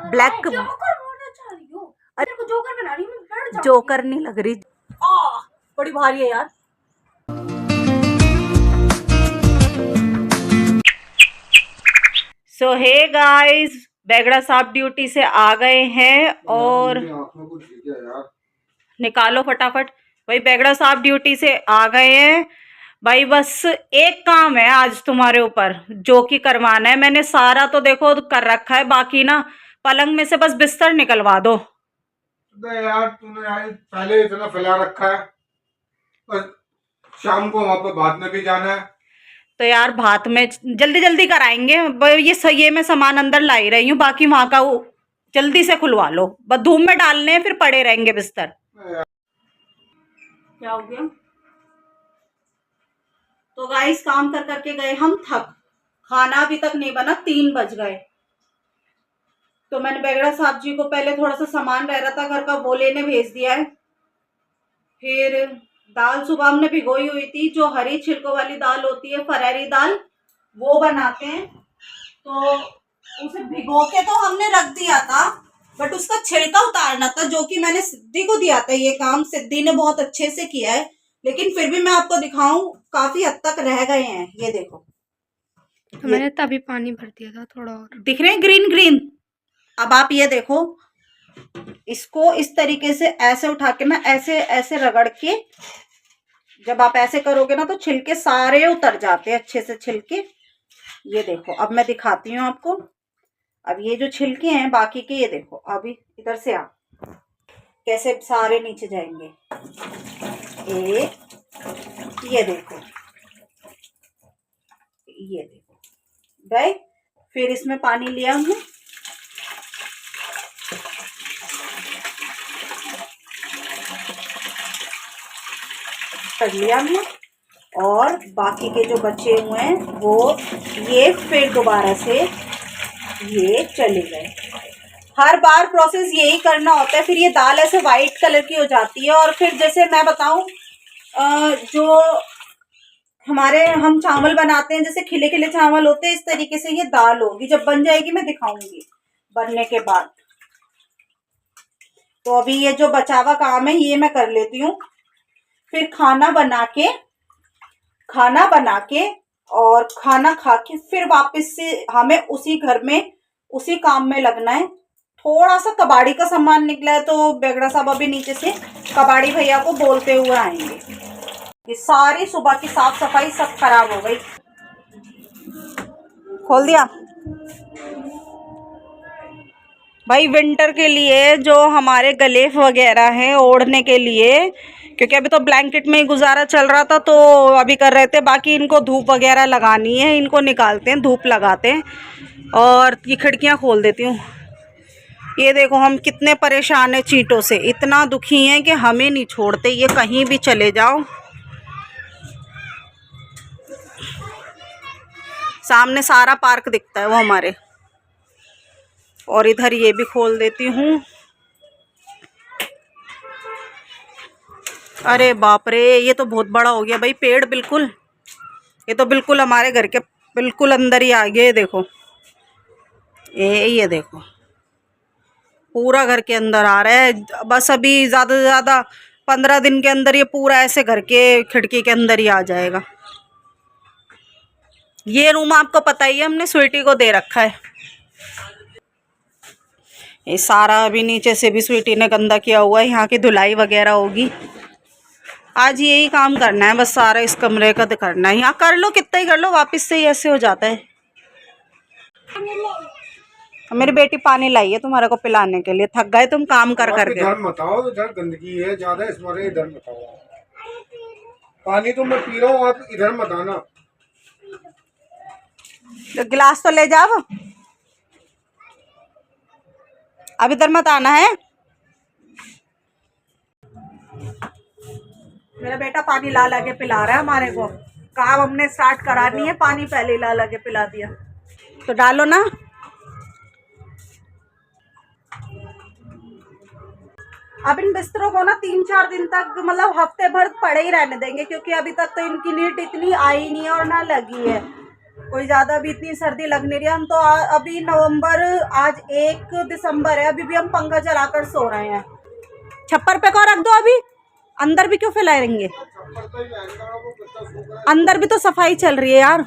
Black joker बना रही हूँ। जोकर नहीं लग रही, बड़ी भारी है यार। सो हे गाइस, बेगड़ा साहब ड्यूटी से आ गए हैं और निकालो फटाफट भाई। बेगड़ा साहब ड्यूटी से आ गए हैं भाई। बस एक काम है आज तुम्हारे ऊपर जो कि करवाना है। मैंने सारा तो देखो कर रखा है, बाकी ना पलंग में से बस बिस्तर निकलवा दो। यार तूने यार पहले इतना फैला रखा है और शाम को वहां पर भात में भी जाना है। तो यार भात में जल्दी जल्दी कराएंगे। ये मैं सामान अंदर ला ही रही हूँ, बाकी वहां का वो जल्दी से खुलवा लो। बस धूप में डालने हैं, फिर पड़े रहेंगे बिस्तर। क्या हो गया? तो गाइस काम कर करके गए हम थक, खाना अभी तक नहीं बना, 3 बज गए। तो मैंने बेगड़ा साहब जी को पहले थोड़ा सा सामान रह रहा था घर का, वो लेने भेज दिया है। फिर दाल सुबह हमने भिगोई हुई थी, जो हरी छिलकों वाली दाल होती है, फरहरी दाल, वो बनाते हैं। तो उसे भिगो के तो हमने रख दिया था, बट उसका छिलका उतारना था, जो कि मैंने सिद्धि को दिया था। ये काम सिद्धि ने बहुत अच्छे से किया है, लेकिन फिर भी मैं आपको दिखाऊं, काफी हद तक रह गए हैं। ये देखो, तो मैंने तभी पानी भर दिया था, थोड़ा और दिख रहे हैं ग्रीन ग्रीन। अब आप ये देखो, इसको इस तरीके से ऐसे उठा के ना, ऐसे ऐसे रगड़ के, जब आप ऐसे करोगे ना तो छिलके सारे उतर जाते हैं अच्छे से छिलके। ये देखो, अब मैं दिखाती हूँ आपको। अब ये जो छिलके हैं बाकी के, ये देखो, अभी इधर से आप कैसे सारे नीचे जाएंगे। ये देखो, ये देखो गए। फिर इसमें पानी लिया हमने, कर लिया हमने, और बाकी के जो बचे हुए हैं वो ये फिर दोबारा से ये चले गए। हर बार प्रोसेस यही करना होता है। फिर ये दाल ऐसे वाइट कलर की हो जाती है। और फिर जैसे मैं बताऊं, जो हमारे हम चावल बनाते हैं, जैसे खिले खिले चावल होते हैं, इस तरीके से ये दाल होगी। जब बन जाएगी मैं दिखाऊंगी बनने के बाद। तो अभी ये जो बचा हुआ काम है ये मैं कर लेती हूँ। फिर खाना बना के और खाना खा के फिर वापस से हमें उसी घर में उसी काम में लगना है। थोड़ा सा कबाड़ी का सामान निकला है, तो बेगड़ा साहब अभी नीचे से कबाड़ी भैया को बोलते हुए आएंगे। ये सारी सुबह की साफ सफाई सब खराब हो गई। खोल दिया भाई। विंटर के लिए जो हमारे गलेफ वगैरह हैं ओढ़ने के लिए, क्योंकि अभी तो ब्लैंकेट में ही गुजारा चल रहा था, तो अभी कर रहे थे। बाकी इनको धूप वगैरह लगानी है, इनको निकालते हैं, धूप लगाते हैं। और ये खिड़कियां खोल देती हूँ। ये देखो हम कितने परेशान हैं चींटों से, इतना दुखी हैं कि हमें नहीं छोड़ते, ये कहीं भी चले जाओ। सामने सारा पार्क दिखता है वो हमारे। और इधर ये भी खोल देती हूँ। अरे बाप रे, ये तो बहुत बड़ा हो गया भाई पेड़। बिल्कुल, ये तो बिल्कुल हमारे घर के बिल्कुल अंदर ही आ गया। ये देखो, ये देखो, पूरा घर के अंदर आ रहा है। बस अभी ज़्यादा से ज़्यादा 15 दिन के अंदर ये पूरा ऐसे घर के खिड़की के अंदर ही आ जाएगा। ये रूम आपको पता ही है, हमने स्वीटी को दे रखा है। ये सारा अभी नीचे से भी स्वीटी ने गंदा किया हुआ है, यहाँ की धुलाई वगैरह होगी। आज यही काम करना है बस, सारा इस कमरे का करना है। यहाँ कर लो, कितना ही कर लो, वापस से ही ऐसे हो जाता है। मेरी बेटी पानी लाई है तुम्हारे को पिलाने के लिए, थक गए तुम काम कर करके। इधर मत आओ, इधर गंदगी है ज्यादा, इस बार इधर मत आओ। पानी तो मैं पी रहा हूँ, आप इधर मत आना। तो गिलास तो ले जाओ, अब इधर मत आना है। मेरा बेटा पानी ला ला के पिला रहा है हमारे को। काम हमने स्टार्ट करा नहीं है, पानी पहले ला ला के पिला दिया। तो डालो ना। अब इन बिस्तरों को ना 3-4 दिन तक, मतलब हफ्ते भर पड़े ही रहने देंगे, क्योंकि अभी तक तो इनकी नीट इतनी आई नहीं है और ना लगी है। कोई ज्यादा भी इतनी सर्दी लग नहीं रही है। हम तो अभी नवंबर, आज 1 दिसंबर है, अभी भी हम पंखा चलाकर सो रहे हैं। छप्पर पे को रख दो, अभी अंदर भी क्यों फैलाएंगे, अंदर भी तो सफाई चल रही है यार।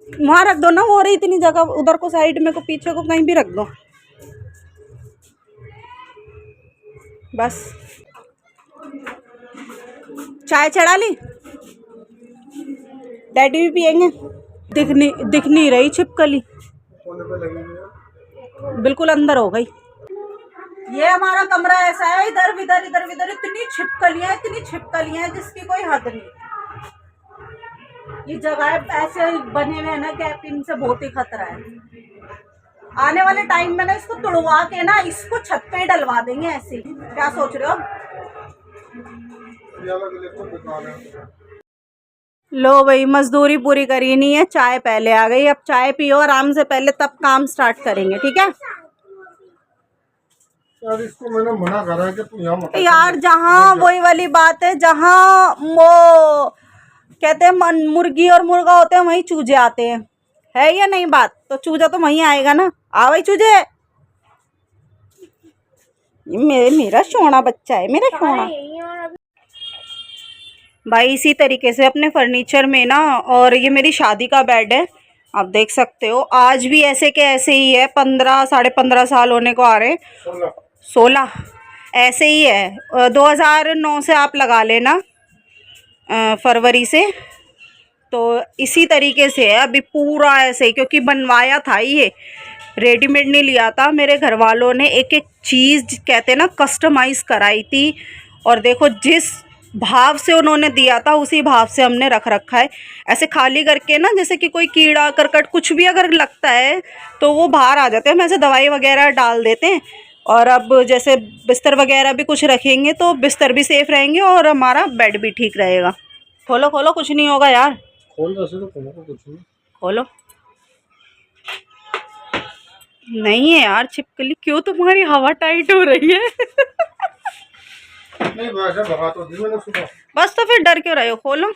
वहां रख दो ना, वो रही इतनी जगह, उधर को साइड में को पीछे को कहीं भी रख दो बस। चाय चढ़ा ली, डैडी भी पियेंगे। दिख नहीं रही छिपकली, बिल्कुल अंदर हो गई। ये हमारा कमरा ऐसा है, इधर विधर इधर विधर इतनी छिपकलियां जिसकी कोई हद नहीं। ये जगह ऐसे बने हुए हैं ना, गैप, इनसे बहुत ही खतरा है। आने वाले टाइम में ना इसको तुड़वा के ना इसको छत पे डलवा देंगे ऐसे ही। क्या सोच रहे हो? लो भाई, मजदूरी पूरी करी नहीं है, चाय पहले आ गई। अब चाय पियो आराम से पहले, तब काम स्टार्ट करेंगे, ठीक है यार? इसको मैंने मना करा है कि तू यहाँ मत यार। जहाँ वही वाली बात है, जहाँ वो कहते हैं मुर्गी और मुर्गा होते हैं, वहीं चूजे आते हैं, है या नहीं बात? तो चूजा तो वहीं आएगा ना। आ भाई चूजे, ये मेरा सोना बच्चा है, मेरा सोना भाई। इसी तरीके से अपने फर्नीचर में ना, और ये मेरी शादी का बेड है, आप देख सकते हो। आज भी ऐसे के ऐसे ही है, 15 साढ़े 15 साल होने को आ रहे, 16 ऐसे ही है। 2009 से आप लगा लेना, फरवरी से, तो इसी तरीके से है अभी पूरा ऐसे ही, क्योंकि बनवाया था, ये रेडीमेड नहीं लिया था। मेरे घर वालों ने एक एक चीज़ कहते हैं ना कस्टमाइज़ कराई थी, और देखो जिस भाव से उन्होंने दिया था उसी भाव से हमने रख रखा है। ऐसे खाली करके ना, जैसे कि कोई कीड़ा करकट कुछ भी अगर लगता है तो वो बाहर आ जाते हैं, हम ऐसे दवाई वगैरह डाल देते हैं। और अब जैसे बिस्तर वगैरह भी कुछ रखेंगे तो बिस्तर भी सेफ़ रहेंगे और हमारा बेड भी ठीक रहेगा। खोलो खोलो, कुछ नहीं होगा यार, खोल वैसे तो खोलो, कुछ नहीं। खोलो। नहीं है यार छिपकली, क्यों तुम्हारी हवा टाइट हो रही है? नहीं वैसे भगा तो दी मैंने सुबह। बस तो फिर डर क्यों रहे हो, खोलो।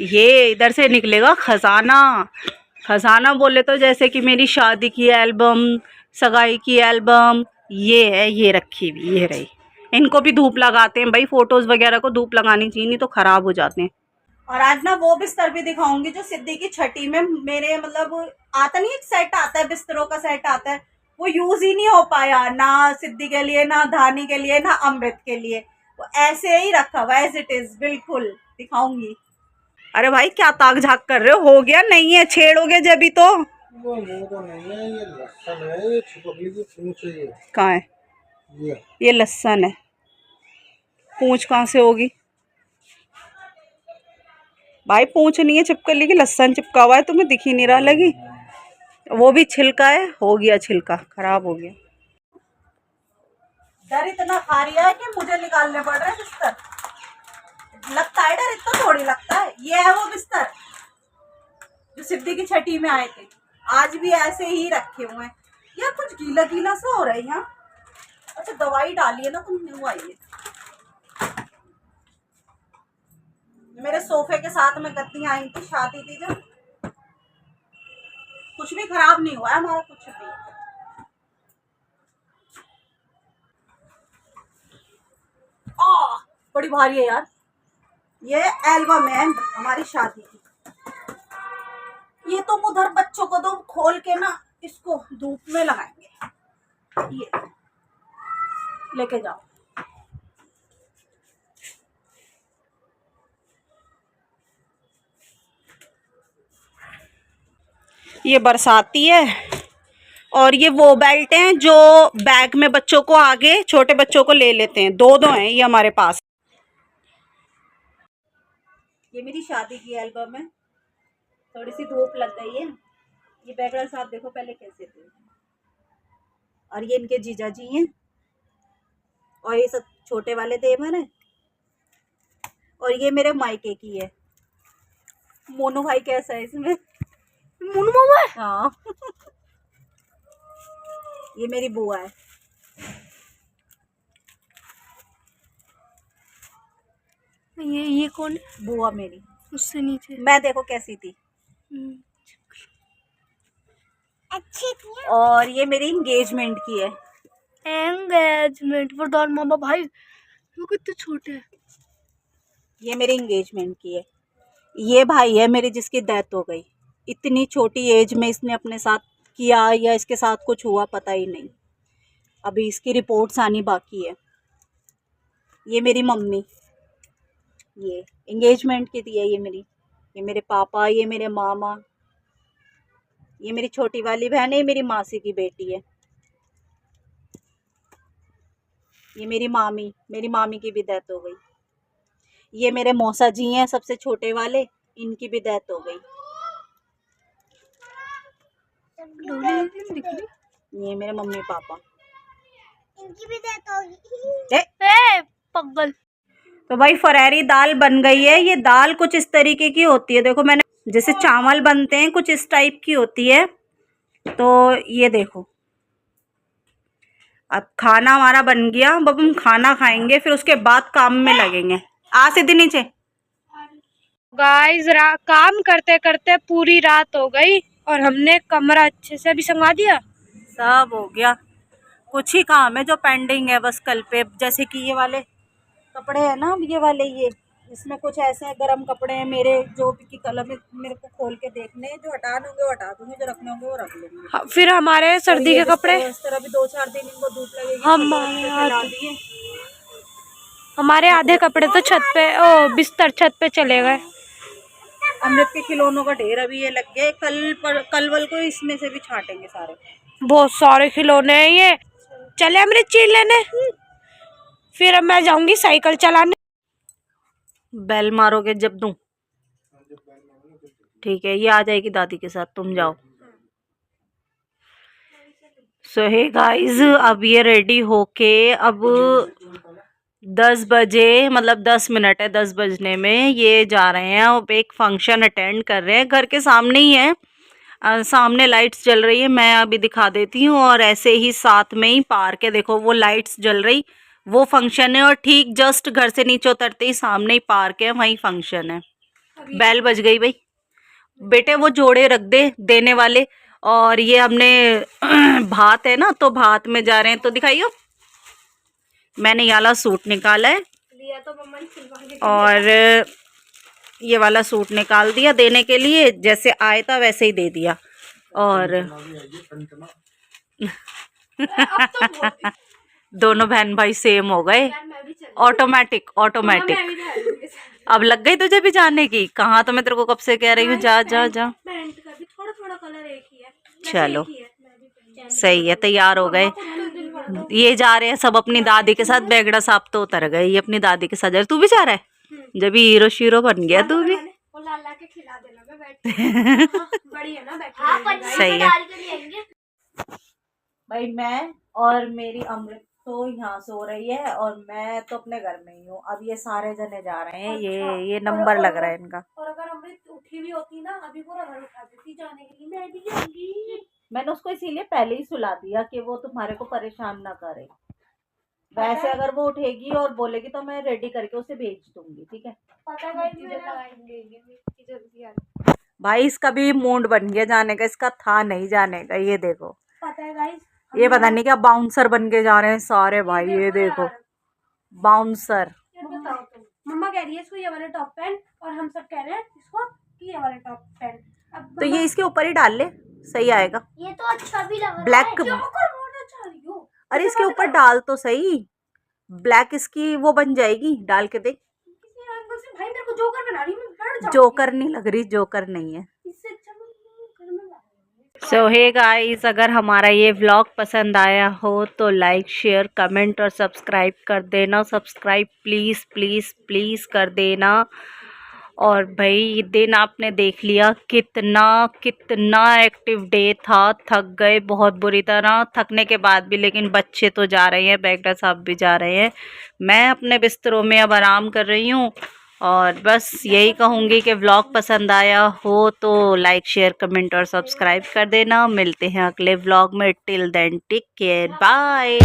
ये इधर से निकलेगा खजाना। खजाना बोले तो जैसे कि मेरी शादी की एल्बम, सगाई की एल्बम, ये है, ये रखी हुई, ये रही। इनको भी धूप लगाते हैं भाई, फोटोज वगैरह को धूप लगानी चाहिए, नहीं तो खराब हो जाते हैं। और आज ना वो बिस्तर भी दिखाऊंगी जो सिद्धि की छठी में मेरे, मतलब आता नहीं, एक सेट आता है, बिस्तरों का सेट आता है, वो यूज ही नहीं हो पाया, ना सिद्धि के लिए, ना धानी के लिए, ना अमृत के लिए। वो ऐसे ही रखा हुआ एज इट इज, बिल्कुल दिखाऊंगी। अरे भाई क्या ताक झाक कर रहे हो गया नहीं है, छेड़ोगे जब ही तो। वो तो नहीं है, ये लहसुन है, ये छिपकली की पूंछ है। ये कहाँ है? ये लहसुन है, पूंछ कहाँ से होगी भाई? पूंछ नहीं है छिपकली की, लहसुन चिपका हुआ है, तुम्हें दिख ही नहीं रहा लगी? वो भी छिलका है, हो गया छिलका, खराब हो गया। डर इतना खा रहा है कि मुझे निकालने पड़ रहा है बिस्तर। लगता है डर, इतना थोड़ी लगता है। ये है वो बिस्तर जो सिद्धि की छठी में आए थे, आज भी ऐसे ही रखे हुए हैं। यार कुछ गीला गीला सा हो रहा है यहाँ। अच्छा दवाई डाली है ना तुमने, वो आई है। मेरे सोफे के साथ में गद्दी आई थी, शादी थी जब। कुछ भी खराब नहीं हुआ है हमारा, कुछ भी। बड़ी भारी है यार। ये एल्बम है हमारी शादी की। ये तुम उधर बच्चों को दो, खोल के ना इसको धूप में लगाएंगे। ये लेके जाओ। ये बरसाती है, और ये वो बेल्ट हैं जो बैग में बच्चों को, आगे छोटे बच्चों को ले लेते हैं। दो दो हैं ये हमारे पास। ये मेरी शादी की एल्बम है, थोड़ी सी धूप लग गई है। ये बैगड़ा साहब देखो पहले कैसे थे, और ये इनके जीजा जी हैं, और ये सब छोटे वाले देवर हैं, और ये मेरे मायके की है। मोनू भाई कैसा है इसमें? मोनू मामा है? हाँ। ये मेरी बुआ है। ये कौन है? बुआ मेरी। उससे नीचे। मैं देखो कैसी थी। हम्म, अच्छी थी। और ये मेरी एंगेजमेंट की है। एंगेजमेंट वरदान मामा भाई, वो कितने छोटे हैं। ये मेरी एंगेजमेंट की है। ये भाई है मेरे जिसकी डेथ हो गई। इतनी छोटी एज में इसने अपने साथ किया या इसके साथ कुछ हुआ पता ही नहीं। अभी इसकी रिपोर्ट्स आनी बाकी है। ये मेरी मम्मी, ये एंगेजमेंट की थी है ये मेरी। ये मेरे पापा, ये मेरे मामा, ये मेरी छोटी वाली बहन है, ये मेरी मासी की बेटी है। ये मेरी मामी की भी डेथ हो गई। ये मेरे मौसा जी हैं सबसे छोटे वाले, इनकी भी डेथ हो गई। ये मेरे मम्मी पापा, इनकी भी डेथ हो गई। पगल। तो भाई फरारी दाल बन गई है। ये दाल कुछ इस तरीके की होती है, देखो मैंने जैसे चावल बनते हैं कुछ इस टाइप की होती है। तो ये देखो, अब खाना हमारा बन गया। अब हम खाना खाएंगे, फिर उसके बाद काम में लगेंगे। आ सीधे नीचे। गाइस काम करते करते पूरी रात हो गई और हमने कमरा अच्छे से अभी संगा दिया। सब हो गया, कुछ ही काम है जो पेंडिंग है बस कल पे। जैसे कि ये वाले कपड़े हैं ना, ये वाले, ये इसमें कुछ ऐसे गर्म कपड़े हैं मेरे, जो कि कलर में मेरे को खोल के देखने हैं। जो हटाने होंगे वो हटा दूंगी, जो रखने होंगे वो रख लूंगी। हाँ, फिर हमारे सर्दी के कपड़े इस तरह भी 2-4 दिन इनको धूप लगेगी। हमारे आधे कपड़े तो छत पे बिस्तर छत पे चले गए। अमृत के खिलौनों का ढेर अभी ये लग गया। कल वल को इसमें से भी छाटेंगे सारे। बहुत सारे खिलौने हैं ये। चले अमृत चीज लेने, फिर अब मैं जाऊंगी साइकिल चलाने। बेल मारोगे जब दूं? ठीक है, ये आ जाएगी दादी के साथ, तुम जाओ। सो हे गाइस, अब ये रेडी होके अब 10 बजे, मतलब 10 मिनट है 10 बजने में, ये जा रहे हैं। अब एक फंक्शन अटेंड कर रहे हैं, घर के सामने ही है। सामने लाइट्स जल रही है, मैं अभी दिखा देती हूँ। और ऐसे ही साथ में ही पार्क है, देखो वो लाइट्स जल रही, वो फंक्शन है। और ठीक जस्ट घर से नीचे उतरते ही सामने ही पार्क है, वहीं फंक्शन है। बेल बज गई भाई। बेटे वो जोड़े रख दे देने वाले। और ये हमने भात है ना, तो भात में जा रहे हैं, तो दिखाइयो। मैंने ये वाला सूट निकाला है और ये वाला सूट निकाल दिया देने के लिए। जैसे आया था वैसे ही दे दिया। और दोनों बहन भाई सेम हो गए, ऑटोमेटिक। अब लग गई तुझे भी जाने की? कहाँ, तो मैं तेरे को कब से कह रही हूँ जा जा जा। थोड़ा कलर एक ही है। चलो सही है, तैयार हो गए। ये जा रहे हैं सब अपनी दादी के साथ। बेगड़ा साहब तो उतर गए, ये अपनी दादी के साथ जा रहे। तू भी जा रहा है? जब भी हीरो शीरो बन गया तू भी। लाला के खिला देना, मैं बैठी बड़ी है ना, बैठी सही है भाई। मैं और मेरी अमृत तो यहाँ सो रही है और मैं तो अपने घर में ही हूँ। अब ये सारे जने जा रहे हैं। ये नंबर लग रहा है इनका। और अगर अमृत उठी भी होती ना, अभी पूरा घर उठा देती जाने के लिए। मैं भी जाऊंगी। मैंने उसको इसीलिए पहले ही सुला दिया कि वो तुम्हारे को परेशान ना करे। वैसे अगर वो उठेगी और बोलेगी तो मैं रेडी करके उसे भेज दूंगी, ठीक है? भाई इसका भी मूड बन गया जाने का, इसका था नहीं जाने का। ये देखो, पता है गाइस, ये पता नहीं क्या बाउंसर बन के जा रहे हैं सारे भाई। ये देखो बाउंसर। मम्मा कह रही है इसको ये वाले टॉप पहन, और हम सब कह रहे हैं इसको कि ये वाले टॉप पहन। अब तो ये इसके ऊपर ही डाल ले, सही आएगा। ये तो अच्छा भी लग रहा है। ब्लैक, अरे इसके ऊपर डाल तो सही। ब्लैक इसकी वो बन जाएगी, डाल के देख। भाई मेरे को जोकर बना रही हूँ। जोकर नहीं लग रही, जोकर नहीं है। इससे अच्छा घर में ला। सो हे गाइस, अगर हमारा ये व्लॉग पसंद आया हो तो लाइक शेयर कमेंट और सब्सक्राइब कर देना। सब्सक्राइब प्लीज़ प्लीज़ प्लीज़ कर देना। और भाई ये दिन आपने देख लिया, कितना एक्टिव डे था। थक गए बहुत बुरी तरह, थकने के बाद भी। लेकिन बच्चे तो जा रहे हैं, बेगड़ा साहब भी जा रहे हैं। मैं अपने बिस्तरों में अब आराम कर रही हूँ और बस यही कहूँगी कि व्लॉग पसंद आया हो तो लाइक शेयर कमेंट और सब्सक्राइब कर देना। मिलते हैं अगले व्लॉग में। Till then take care, bye.